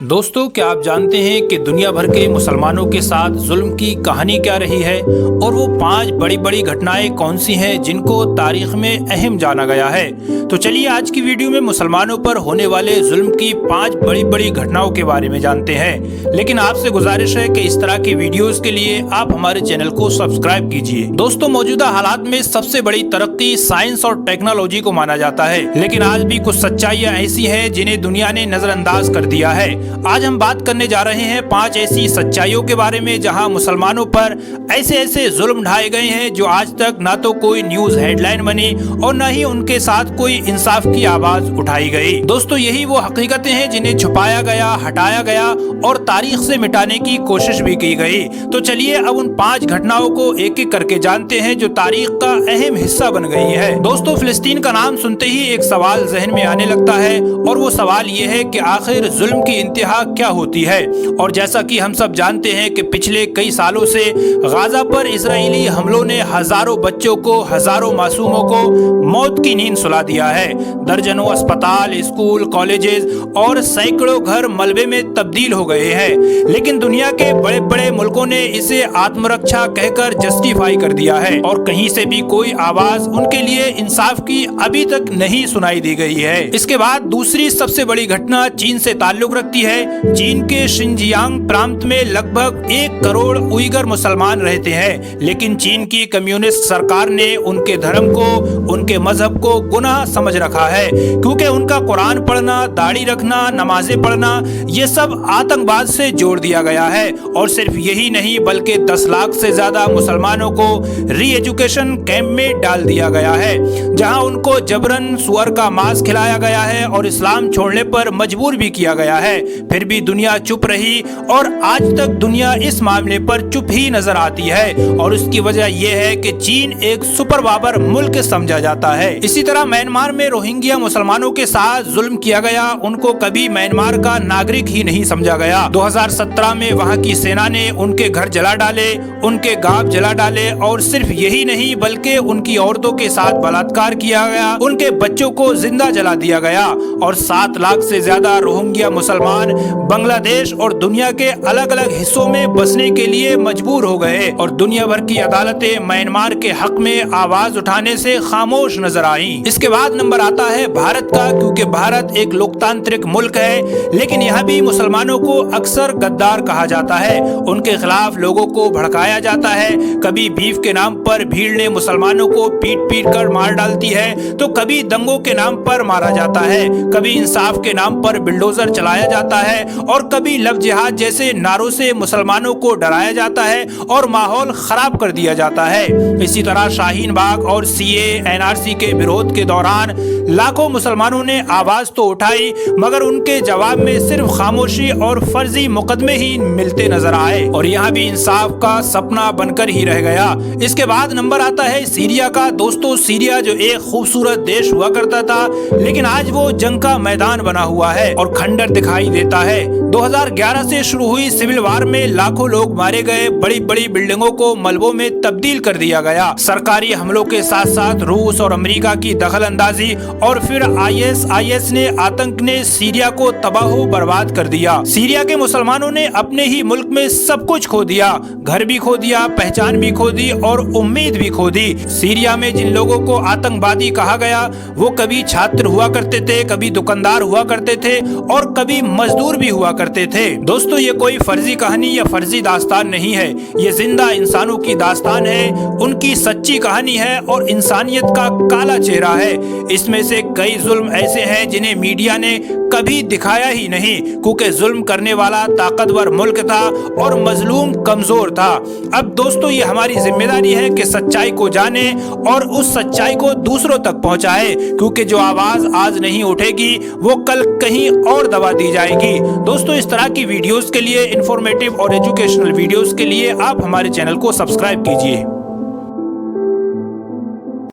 दोस्तों, क्या आप जानते हैं कि दुनिया भर के मुसलमानों के साथ जुल्म की कहानी क्या रही है और वो 5 बड़ी बड़ी घटनाएं कौन सी हैं जिनको तारीख में अहम जाना गया है। तो चलिए आज की वीडियो में मुसलमानों पर होने वाले जुल्म की 5 बड़ी बड़ी घटनाओं के बारे में जानते हैं। लेकिन आपसे गुजारिश है कि इस तरह की वीडियोस के लिए आप हमारे चैनल को सब्सक्राइब कीजिए। दोस्तों, मौजूदा हालात में सबसे बड़ी तरक्की साइंस और टेक्नोलॉजी को माना जाता है, लेकिन आज भी कुछ सच्चाइयाँ ऐसी हैं जिन्हें दुनिया ने नजरअंदाज कर दिया है। आज हम बात करने जा रहे हैं 5 ऐसी सच्चाइयों के बारे में जहां मुसलमानों पर ऐसे ऐसे जुल्म ढाए गए हैं जो आज तक ना तो कोई न्यूज हेडलाइन बनी और न ही उनके साथ कोई इंसाफ की आवाज उठाई गई। दोस्तों, यही वो हकीकतें हैं जिन्हें छुपाया गया, हटाया गया और तारीख से मिटाने की कोशिश भी की गई। तो चलिए अब उन 5 घटनाओं को एक एक करके जानते हैं जो तारीख का अहम हिस्सा बन गई है। दोस्तों, फिलिस्तीन का नाम सुनते ही एक सवाल जहन में आने लगता है और वो सवाल ये है कि आखिर जुल्म की इंतहा क्या होती है। और जैसा कि हम सब जानते हैं कि पिछले कई सालों से गाजा पर इजरायली हमलों ने हजारों बच्चों को, हजारों मासूमों को मौत की नींद सुला दिया है। दर्जनों अस्पताल, स्कूल, कॉलेजेस और सैकड़ों घर मलबे में तब्दील हो गए हैं। लेकिन दुनिया के बड़े बड़े मुल्कों ने इसे आत्मरक्षा कहकर जस्टिफाई कर दिया है और कहीं से भी कोई आवाज उनके लिए इंसाफ की अभी तक नहीं सुनाई दी गई है। इसके बाद दूसरी सबसे बड़ी घटना चीन से ताल्लुक रखती है। चीन के शिनजियांग प्रांत में लगभग 1 करोड़ उइगर मुसलमान रहते हैं, लेकिन चीन की कम्युनिस्ट सरकार ने उनके धर्म को, उनके मजहब को गुनाह समझ रखा है, क्योंकि उनका कुरान पढ़ना, दाढ़ी रखना, नमाजें पढ़ना ये सब आतंकवाद से जोड़ दिया गया है। और सिर्फ यही नहीं बल्कि 10 लाख से ज्यादा मुसलमानों को री एजुकेशन कैंप में डाल दिया गया है, जहां उनको जबरन सुअर का मांस खिलाया गया है और इस्लाम छोड़ने पर मजबूर भी किया गया है। फिर भी दुनिया चुप रही और आज तक दुनिया इस मामले पर चुप ही नजर आती है और उसकी वजह यह है कि चीन एक सुपर पावर मुल्क समझा जाता है। इसी तरह म्यांमार में रोहिंग्या मुसलमानों के साथ जुल्म किया गया, उनको कभी म्यांमार का नागरिक ही नहीं समझा गया। 2017 में वहां की सेना ने उनके घर जला डाले, उनके गांव जला डाले और सिर्फ यही नहीं बल्कि उनकी औरतों के साथ बलात्कार किया गया, उनके बच्चों को जिंदा जला दिया गया और 7 लाख से ज्यादा रोहिंग्या मुसलमान बांग्लादेश और दुनिया के अलग अलग हिस्सों में बसने के लिए मजबूर हो गए और दुनिया भर की अदालतें म्यांमार के हक में आवाज उठाने से खामोश नजर आईं। इसके बाद नंबर आता है भारत का, क्योंकि भारत एक लोकतांत्रिक मुल्क है, लेकिन यहाँ भी मुसलमानों को अक्सर गद्दार कहा जाता है। उनके खिलाफ लोगों को भड़काया जाता है। कभी बीफ के नाम पर भीड़ ने मुसलमानों को पीट पीट कर मार डालती है, तो कभी दंगों के नाम पर मारा जाता है, कभी इंसाफ के नाम पर बिल्डोजर चलाया जाता है और कभी लव जिहाद जैसे नारों से मुसलमानों को डराया जाता है और माहौल खराब कर दिया जाता है। इसी तरह शाहीन बाग और सीए एनआरसी के विरोध के दौरान लाखों मुसलमानों ने आवाज तो उठाई, मगर उनके जवाब में सिर्फ खामोशी और फर्जी मुकदमे ही मिलते नजर आए और यहाँ भी इंसाफ का सपना बनकर ही रह गया। इसके बाद नंबर आता है सीरिया का। दोस्तों, सीरिया जो एक खूबसूरत देश हुआ करता था, लेकिन आज वो जंग का मैदान बना हुआ है और खंडर दिखाई देता है। 2011 से शुरू हुई सिविल वार में लाखों लोग मारे गए, बड़ी बड़ी बिल्डिंगों को मलबों में तब्दील कर दिया गया। सरकारी हमलों के साथ साथ रूस और अमेरिका की दखल अंदाजी और फिर आईएस ने आतंक ने सीरिया को तबाह बर्बाद कर दिया। सीरिया के मुसलमानों ने अपने ही मुल्क में सब कुछ खो दिया, घर भी खो दिया, पहचान भी खो दी और उम्मीद भी खो दी। सीरिया में जिन लोगों को आतंकवादी कहा गया वो कभी छात्र हुआ करते थे, कभी दुकानदार हुआ करते थे और कभी मजदूर भी हुआ करते थे। दोस्तों, ये कोई फर्जी कहानी या फर्जी दास्तान नहीं है, ये जिंदा इंसानों की दास्तान है, उनकी सच्ची कहानी है और इंसानियत का काला चेहरा है। इसमें से कई जुल्म ऐसे हैं जिन्हें मीडिया ने कभी दिखाया ही नहीं, क्योंकि जुल्म करने वाला ताकतवर मुल्क था और मजलूम कमजोर था। अब दोस्तों, ये हमारी जिम्मेदारी है कि सच्चाई को जाने और उस सच्चाई को दूसरों तक पहुंचाए, क्योंकि जो आवाज आज नहीं उठेगी वो कल कहीं और दबा दी जाएगी। दोस्तों, इस तरह की वीडियोस के लिए, इंफॉर्मेटिव और एजुकेशनल वीडियोस के लिए आप हमारे चैनल को सब्सक्राइब कीजिए।